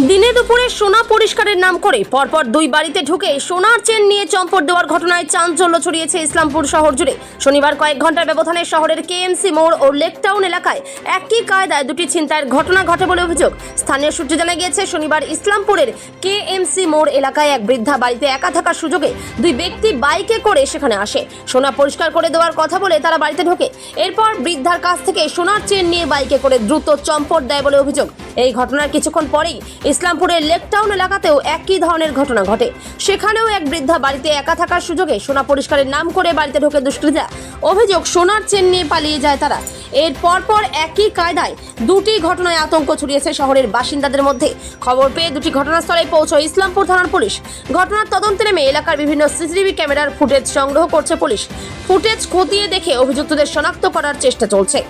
দিনে দুপুরে সোনা পরিষ্কারের নাম করে পরপর দুই বাড়িতে ঢুকে সোনার চেন নিয়ে চম্পট দেওয়ার ঘটনায় চাঞ্চল্য ছড়িয়েছে ইসলামপুর শহর জুড়ে। শনিবার কয়েক ঘন্টার ব্যবধানে শহরের কেএমসি মোড় ও লেকটাউন এলাকায় একই কায়দায় দুটি ছিনতাইয়ের ঘটনা ঘটে বলে অভিযোগ। স্থানীয় সূত্রে জানা গিয়েছে, শনিবার ইসলামপুরের কেএমসি মোড় এলাকায় এক বৃদ্ধা বাড়িতে একা থাকার সুযোগে দুই ব্যক্তি বাইকে করে সেখানে আসে। সোনা পরিষ্কার করে দেওয়ার কথা বলে তারা বাড়িতে ঢোকে। এরপর বৃদ্ধার কাছ থেকে সোনার চেন নিয়ে বাইকে করে দ্রুত চম্পট দেয় বলে অভিযোগ। এই ঘটনার কিছুক্ষণ পরেই ইসলামপুরের লেকটাউন এলাকাতেও একই ধরনের ঘটনা ঘটে। সেখানেও এক বৃদ্ধা বাড়িতে একা থাকার সুযোগে সোনা পরিষ্কারের নাম করে বাড়িতে ঢোকে দুষ্কৃতীরা। অভিযোগ, সোনার চেন নিয়ে পালিয়ে যায় তারা। এর পরপর একই কায়দায় দুটি ঘটনায় আতঙ্ক ছড়িয়েছে শহরের বাসিন্দাদের মধ্যে। খবর পেয়ে দুটি ঘটনাস্থলে পৌঁছয় ইসলামপুর থানার পুলিশ। ঘটনার তদন্তে নেমে এলাকার বিভিন্ন সিসিটিভি ক্যামেরার ফুটেজ সংগ্রহ করছে পুলিশ। ফুটেজ খতিয়ে দেখে অভিযুক্তদের শনাক্ত করার চেষ্টা চলছে।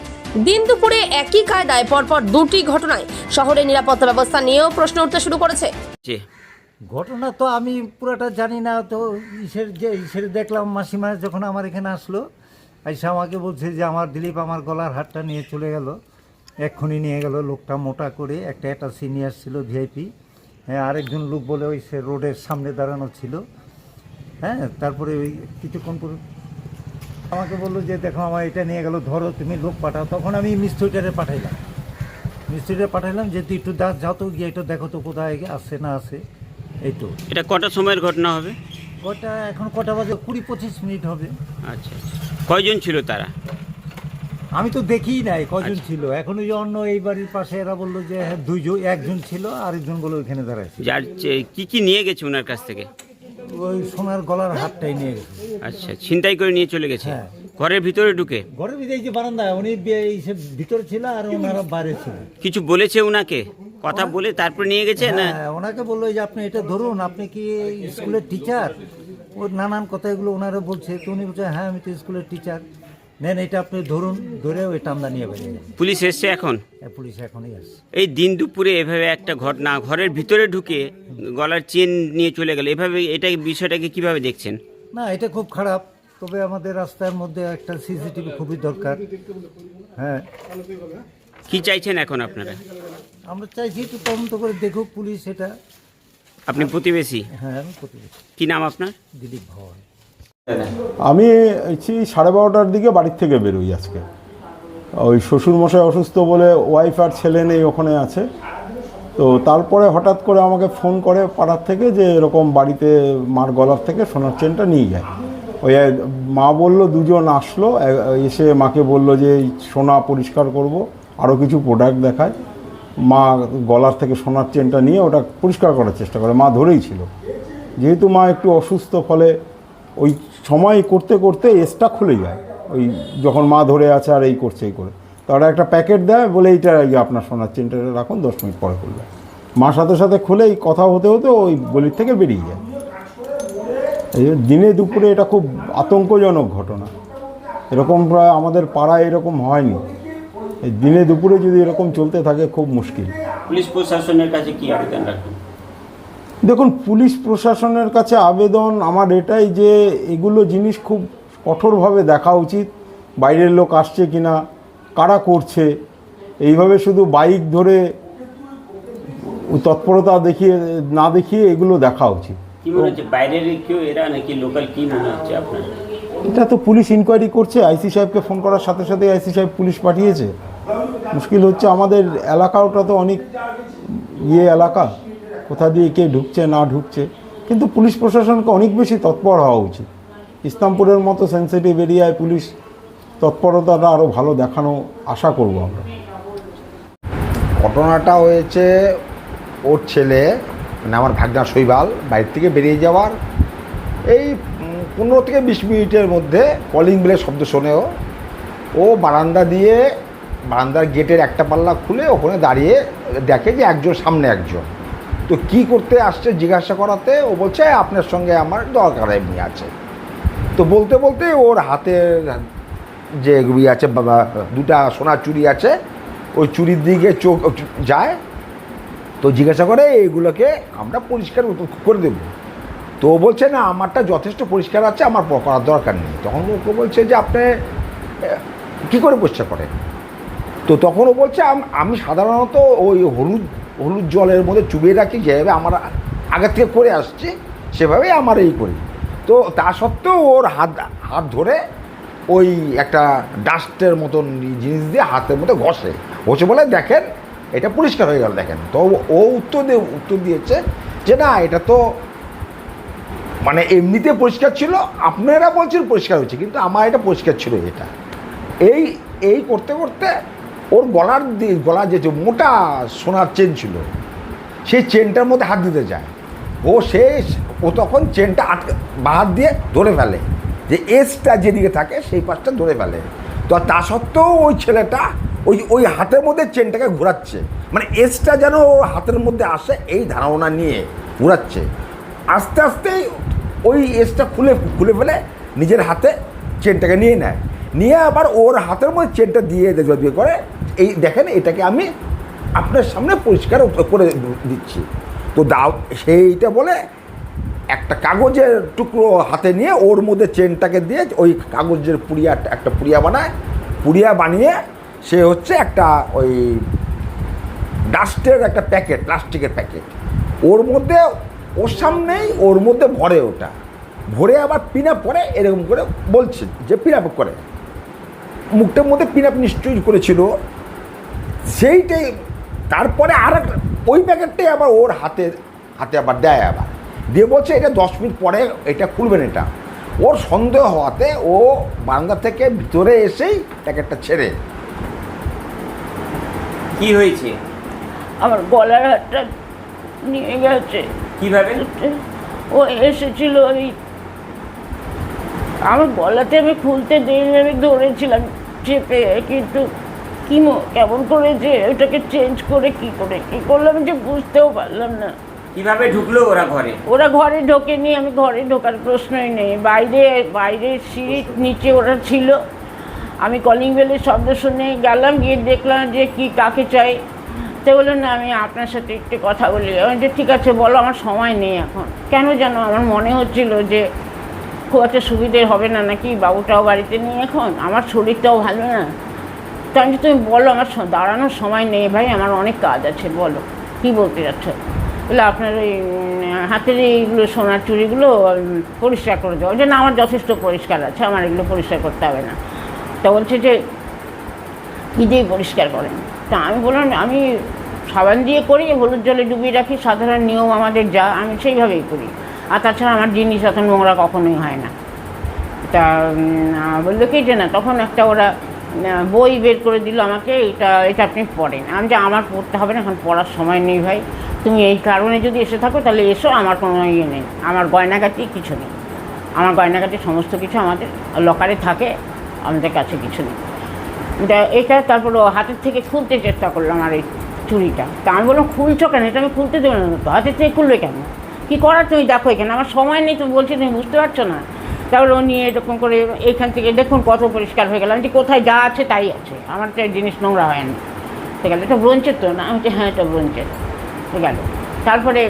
দিন দুপুরে একই কায়দায় পরপর দুটি ঘটনায় শহরের নিরাপত্তা ব্যবস্থা নিয়েও প্রশ্ন উঠতে শুরু করেছে। ঘটনা তো আমি পুরোটা জানি না, তো ইসের দেখলাম মাসিমা যখন আমার এখানে আসলো, এসে আমাকে বলছে যে আমার দিলীপ আমার গলার হারটা নিয়ে চলে গেল, এক্ষুনি নিয়ে গেল। লোকটা মোটা করে একটা সিনিয়র ছিল, ভিআইপি। হ্যাঁ, আরেকজন লোক বলে ওই সে রোডের সামনে দাঁড়ানো ছিল। হ্যাঁ, তারপরে ওই কিছুক্ষণ পর আমাকে বললো যে দেখো আমার এটা নিয়ে গেল, ধরো তুমি লোক পাঠাও। তখন আমি মিস্ত্রিটারে পাঠাইলাম যে তুই একটু যাও তো, গিয়ে একটু দেখো তো কোথায় আসছে না আসে। এই তো। এটা কটা সময়ের ঘটনা হবে? ওটা এখন কটা বাজে? 20-25 মিনিট হবে। আচ্ছা, কয়জন ছিল তারা? আমি তো দেখিই নাই কজন ছিল। এখন ওই অন্য এই বাড়ির পাশে এরা বললো যে হ্যাঁ একজন ছিল, আরেকজন বলে ওইখানে দাঁড়াইছে। যার কি নিয়ে গেছে ওনার কাছ থেকে? ওই সোনার গলার হারটাই নিয়ে গেছে। আচ্ছা, ছিনতাই করে নিয়ে চলে গেছে। হ্যাঁ। ঘরের ভিতরে ঢুকে? ঘরের ভিতরে, এই যে বারান্দায়, উনি ভিতরে ছিল আর ওনারা বাইরে ছিল। কিছু বলেছে ওনাকে? কথা বলে তারপর নিয়ে গেছে না? হ্যাঁ, ওনাকে বললো যে আপনি এটা ধরুন, আপনি কি স্কুলের টিচার? ওর নানান কথা এগুলো ওনারা বলছে। তো উনি বলছে হ্যাঁ আমি তো স্কুলের টিচার, নেন এটা আপনি ধরুন। ধরে ওই টান্দা নিয়ে বেরিয়ে গেল। পুলিশ এসছে এখন? হ্যাঁ, পুলিশ এখনই আসছে। এই দিন দুপুরে এভাবে একটা ঘটনা, ঘরের ভিতরে ঢুকে গলার চেন নিয়ে চলে গেল এভাবে, এটা বিষয়টাকে কিভাবে দেখছেন? না, এটা খুব খারাপ। তবে আমাদের রাস্তার মধ্যে একটা সিসিটিভি খুবই দরকার। হ্যাঁ, কি চাইছেন এখন আপনারা? আমরা চাইছি একটু তদন্ত করে দেখুক পুলিশ এটা। আপনি প্রতিবেশী? হ্যাঁ, আমি প্রতিবেশী। কি নাম আপনার? দিলীপ ভয়। আমি 12:30টার দিকে বাড়ির থেকে বেরোই আজকে। ওই শ্বশুরমশাই অসুস্থ বলে ওয়াইফ আর ছেলে নেই, ওখানে আছে। তো তারপরে হঠাৎ করে আমাকে ফোন করে পাড়ার থেকে যে এরকম বাড়িতে মার গলার থেকে সোনার চেনটা নিয়ে যায়। ওই মা বলল দুজন আসলো, এসে মাকে বলল যে এই সোনা পরিষ্কার করব, আরও কিছু প্রোডাক্ট দেখায়। মা গলার থেকে সোনার চেনটা নিয়ে ওটা পরিষ্কার করার চেষ্টা করে। মা ধরেই ছিল, যেহেতু মা একটু অসুস্থ, ফলে ওই সময় করতে করতে এসটা খুলে যায়। ওই যখন মা ধরে আছে আর এই করছে, এই করে তারা একটা প্যাকেট দেয়, বলে এইটা আপনার সোনার চেনটা রাখুন, 10 মিনিট পরে খুলবে। মার সাথে সাথে খুলে এই কথা হতে হতে ওই গলির থেকে বেরিয়ে যায়। এই দিনে দুপুরে এটা খুব আতঙ্কজনক ঘটনা। এরকম প্রায় আমাদের পাড়ায় এরকম হয়নি। এই দিনে দুপুরে যদি এরকম চলতে থাকে খুব মুশকিল। পুলিশ প্রশাসনের কাছে কি আবেদন রাখবেন? দেখুন, পুলিশ প্রশাসনের কাছে আবেদন আমার এটাই যে এগুলো জিনিস খুব কঠোরভাবে দেখা উচিত। বাইরের লোক আসছে কিনা, কারা করছে, এইভাবে শুধু বাইক ধরে তৎপরতা না দেখিয়ে এগুলো দেখা উচিত। কি মনে হচ্ছে, বাইরের কেউ এরা নাকি লোকাল, কি মনে হচ্ছে আপনার? এটা তো পুলিশ ইনকোয়ারি করছে। আইসি সাহেবকে ফোন করার সাথে সাথে আইসি সাহেব পুলিশ পাঠিয়েছে। মুশকিল হচ্ছে আমাদের এলাকাটা তো অনেক এলাকা, কোথা দিয়ে কে ঢুকছে না ঢুকছে। কিন্তু পুলিশ প্রশাসনকে অনেক বেশি তৎপর হওয়া উচিত। ইসলামপুরের মতো সেন্সিটিভ এরিয়ায় পুলিশ তৎপরতাটা আরও ভালো দেখানো আশা করব আমরা। ঘটনাটা হয়েছে ওর ছেলে, মানে আমার ভাগনা শৈবাল, বাইরে থেকে বেরিয়ে যাওয়ার এই 15 থেকে 20 মিনিটের মধ্যে কলিং বেলের শব্দ শোনেও ও বারান্দার গেটের একটা পাল্লা খুলে ওখানে দাঁড়িয়ে দেখে যে একজন সামনে একজন। তো কি করতে আসছে জিজ্ঞাসা করাতে ও বলছে আপনার সঙ্গে আমার দরকার এমনি আছে। তো বলতে বলতে ওর হাতের যে আছে, দুটা সোনার চুড়ি আছে, ওই চুরির দিকে চোখ যায়। তো জিজ্ঞাসা করে এইগুলোকে আমরা পরিষ্কার করে দেবো। তো ও বলছে না, আমারটা যথেষ্ট পরিষ্কার আছে, আমার করার দরকার নেই। তখন ওকে বলছে যে আপনি কী করে পরিষ্কার করেন? তো তখন ও বলছে আমি সাধারণত ওই হলুদ হলুদ জলের মধ্যে চুবিয়ে রাখি, যেভাবে আমরা আগের থেকে করে আসছি সেভাবেই আমার এই করি। তো তা সত্ত্বেও ওর হাত ধরে ওই একটা ডাস্টের মতন জিনিস দিয়ে হাতের মধ্যে ঘষে বলে দেখেন এটা পরিষ্কার হয়ে গেল দেখেন। তো ও উত্তর দিয়েছে যে না, এটা তো মানে এমনিতে পরিষ্কার ছিল, আপনারা বলছেন পরিষ্কার হয়েছে, কিন্তু আমার এটা পরিষ্কার ছিল। এটা এই করতে করতে ওর গলা যে মোটা সোনার চেন ছিল, সেই চেনটার মধ্যে হাত দিতে যায়। ও তখন চেনটা হাত দিয়ে ধরে ফেলে, যে এসটা যেদিকে থাকে সেই পাশটা ধরে ফেলে। তো তা সত্ত্বেও ওই ছেলেটা ওই হাতের মধ্যে চেনটাকে ঘোরাচ্ছে, মানে এসটা যেন ওর হাতের মধ্যে আসে এই ধারণা নিয়ে ঘোরাচ্ছে। আস্তে আস্তে ওই এসটা খুলে ফেলে নিজের হাতে চেনটাকে নিয়ে আবার ওর হাতের মধ্যে চেনটা দিয়ে করে এই দেখেন এটাকে আমি আপনার সামনে পরিষ্কার করে দিচ্ছি। তো সেইটা বলে একটা কাগজের টুকরো হাতে নিয়ে ওর মধ্যে চেনটাকে দিয়ে ওই কাগজের একটা পুড়িয়া বানায়, পুড়িয়া বানিয়ে সে হচ্ছে একটা ওই ডাস্টের একটা প্যাকেট, প্লাস্টিকের প্যাকেট, ওর সামনেই ওর মধ্যে ভরে আবার পিন আপ করে এরকম করে বলছে যে পিন আপ করে, মুখটার মধ্যে পিন আপ নিশ্চয়ই করেছিল সেইটাই। তারপরে আর ওই প্যাকেটটাই আবার ওর হাতে আবার দেয়, আবার দিয়ে বলছে এটা 10 মিনিট পরে এটা খুলবেন। এটা ওর সন্দেহ হওয়াতে ও বারান্দা থেকে ভিতরে এসেই প্যাকেটটা ছেড়ে। কি হয়েছে? আমার গলার হাতটা নিয়ে গেছে। কিভাবে? ও এসেছিল ওই আমার গলাতে, আমি খুলতে দেরি, আমি ধরেছিলাম চেপে, কিন্তু কেমন করে যে ওটাকে চেঞ্জ করে কি করলাম যে বুঝতেও পারলাম না। কিভাবে ঢুকলো ওরা ঘরে? ওরা ঘরে ঢোকেনি, আমি ঘরে ঢোকার প্রশ্নই নেই। বাইরে সিঁড়ির নিচে ওরা ছিল। আমি কলিং বেলের শব্দ শুনে গেলাম, গিয়ে দেখলাম যে কাকে চাই। তো বললো না, আমি আপনার সাথে একটু কথা বলি। আমি যে ঠিক আছে বলো, আমার সময় নেই এখন। কেন যেন আমার মনে হচ্ছিল যে খুব একটা সুবিধে হবে না নাকি, বাবুটাও বাড়িতে নেই এখন, আমার শরীরটাও ভালো না। তো আমি তুমি বলো, আমার দাঁড়ানোর সময় নেই ভাই, আমার অনেক কাজ আছে, বলো কী বলতে যাচ্ছ। বলে আপনার ওই হাতের এইগুলো সোনার চুড়িগুলো পরিষ্কার করে দেওয়া। যে না, আমার যথেষ্ট পরিষ্কার আছে, আমার এগুলো পরিষ্কার করতে হবে না। তা বলছে যে কী দিয়ে পরিষ্কার করেন? তা আমি বললাম আমি সাবান দিয়ে করি, হলুদ জলে ডুবিয়ে রাখি, সাধারণ নিয়ম আমাদের যা, আমি সেইভাবেই করি। আর তাছাড়া আমার জিনিস অত নোংরা কখনোই হয় না। তা বললো কি যে না, তখন একটা ওরা বই বের করে দিল আমাকে, এটা আপনি পড়েন। আমি যে আমার পড়তে হবে না, এখন পড়ার সময় নেই ভাই, তুমি এই কারণে যদি এসে থাকো তাহলে এসো, আমার কোনো ইয়ে নেই, আমার গয়নাগাটি কিছু নেই, আমার গয়নাগাটি সমস্ত কিছু আমাদের লকারে থাকে, আমাদের কাছে কিছু নেই। এটা তারপর হাতের থেকে খুলতে চেষ্টা করলাম আর এই চুড়িটা। তা আমি বললাম খুলছো কেন? এটা আমি খুলতে দেবো না তো, হাতের থেকে খুলবে কেন? কী করার তুমি দেখো, এখানে আমার সময় নেই, তুমি বলছি তুমি বুঝতে পারছো না। তারপরে ও নিয়ে এরকম করে এইখান থেকে দেখুন কত পরিষ্কার হয়ে গেল। আমি যে কোথায় যা আছে তাই আছে, আমার তো জিনিস নোংরা হয় না। ঠিক আছে, এটা ব্রোঞ্চের তো না? আমি হ্যাঁ, এটা ব্রোঞ্চের। ঠিক আছে, তারপরে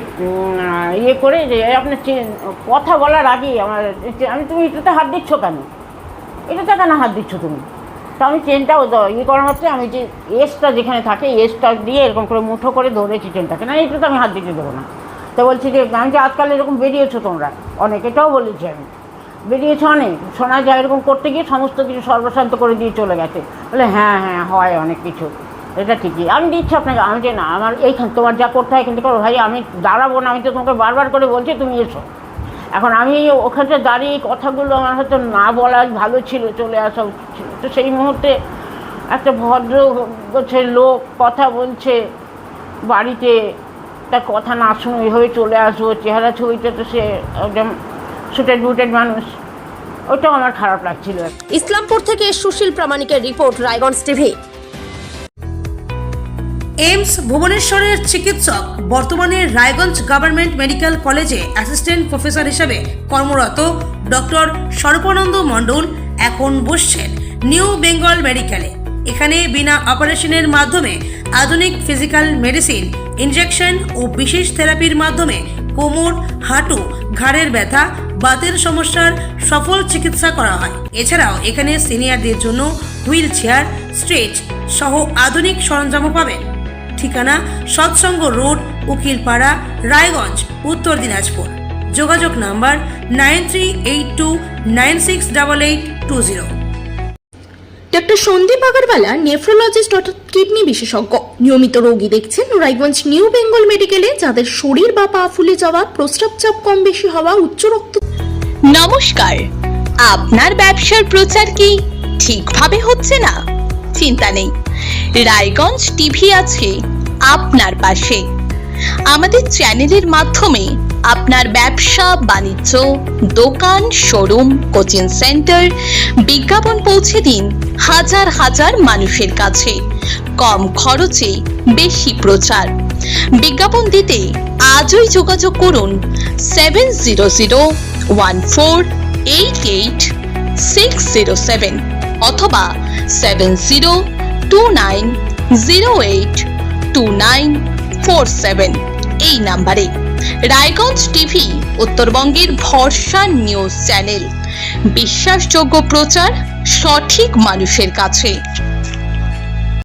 ইয়ে করে যে আপনার কথা বলার আগেই আমি তুমি এটাতে হাত দিচ্ছ কেন? এটাতে কেন হাত দিচ্ছ তুমি? তো আমি চেনটাও ইয়ে করা হচ্ছে, আমি যে এসটা যেখানে থাকে এসটা দিয়ে এরকম করে মুঠো করে ধরেছি চেনটাকে, না এটা তো আমি হাত দিতে দেবো না। তো বলছি যে আমি যে আজকাল এরকম বেরিয়েছো তোমরা অনেক, এটাও বলেছি আমি, বেরিয়েছো অনেক, শোনা যায় এরকম করতে গিয়ে সমস্ত কিছু সর্বশান্ত করে দিয়ে চলে গেছে। বলে হ্যাঁ হয় অনেক কিছু, এটা ঠিকই, আমি দিচ্ছি আপনাকে। আমি যে না, আমার এইখান তোমার যা করতে হয় এখান থেকে করো ভাই, আমি দাঁড়াবো না, আমি তো তোমাকে বারবার করে বলছি তুমি এসো। এখন আমি ওখানটা দাঁড়িয়ে কথাগুলো আমার হয়তো না বলা ভালো ছিল, চলে আসা ছিল। তো সেই মুহূর্তে একটা ভদ্র হচ্ছে লোক কথা বলছে বাড়িতে, তার কথা না শুনে ওইভাবে চলে আসবো, চেহারা ছবিটা তো সে একদম সুটেড বুটেড মানুষ, ওটাও আমার খারাপ লাগছিল। ইসলামপুর থেকে সুশীল প্রামাণিকের রিপোর্ট, রায়গঞ্জ টিভি। এইমস ভুবনেশ্বরের চিকিৎসক বর্তমানে রায়গঞ্জ গভর্নমেন্ট মেডিকেল কলেজে অ্যাসিস্ট্যান্ট প্রফেসর হিসেবে কর্মরত ডক্টর সর্বানন্দ মণ্ডল এখন বসছেন নিউ বেঙ্গল মেডিকেলে। এখানে বিনা অপারেশনের মাধ্যমে আধুনিক ফিজিক্যাল মেডিসিন, ইনজেকশন ও বিশেষ থেরাপির মাধ্যমে কোমর, হাঁটু, ঘাড়ের ব্যথা, বাতের সমস্যার সফল চিকিৎসা করা হয়। এছাড়াও এখানে সিনিয়রদের জন্য হুইল চেয়ার, স্ট্রেচ সহ আধুনিক সরঞ্জামও পাবেন। ঠিকানা সৎসঙ্গ রোড, উকিলপাড়া, রায়গঞ্জ, উত্তর দিনাজপুর। যোগাযোগ number 9382968820। Doctor Sandip Agarwala nephrologist অর্থাৎ কিডনি বিশেষজ্ঞ নিয়মিত রোগী দেখছেন রায়গঞ্জ নিউ বেঙ্গল মেডিকেলে, যাদের শরীর বা পা ফুলে যাওয়া, প্রস্রাব চাপ কম বেশি হওয়া, উচ্চ রক্ত। নমস্কার, আপনার ব্যবসার প্রচার কি ঠিকভাবে হচ্ছে না? চিন্তা নেই, রায়গঞ্জ টিভি আছে আপনার পাশে। আমাদের চ্যানেলের মাধ্যমে আপনার ব্যবসা বাণিজ্য, দোকান, শোরুম, কোচিং সেন্টার বিজ্ঞাপন পৌঁছে দিন হাজার হাজার মানুষের কাছে। কম খরচে বেশি প্রচার। বিজ্ঞাপন দিতে আজই যোগাযোগ করুন 7001488607 অথবা 7029082947 এই নাম্বারে। রায়গঞ্জ টিভি উত্তরবঙ্গের ভরসা নিউজ চ্যানেল। বিশ্বাসযোগ্য প্রচার সঠিক মানুষের কাছে।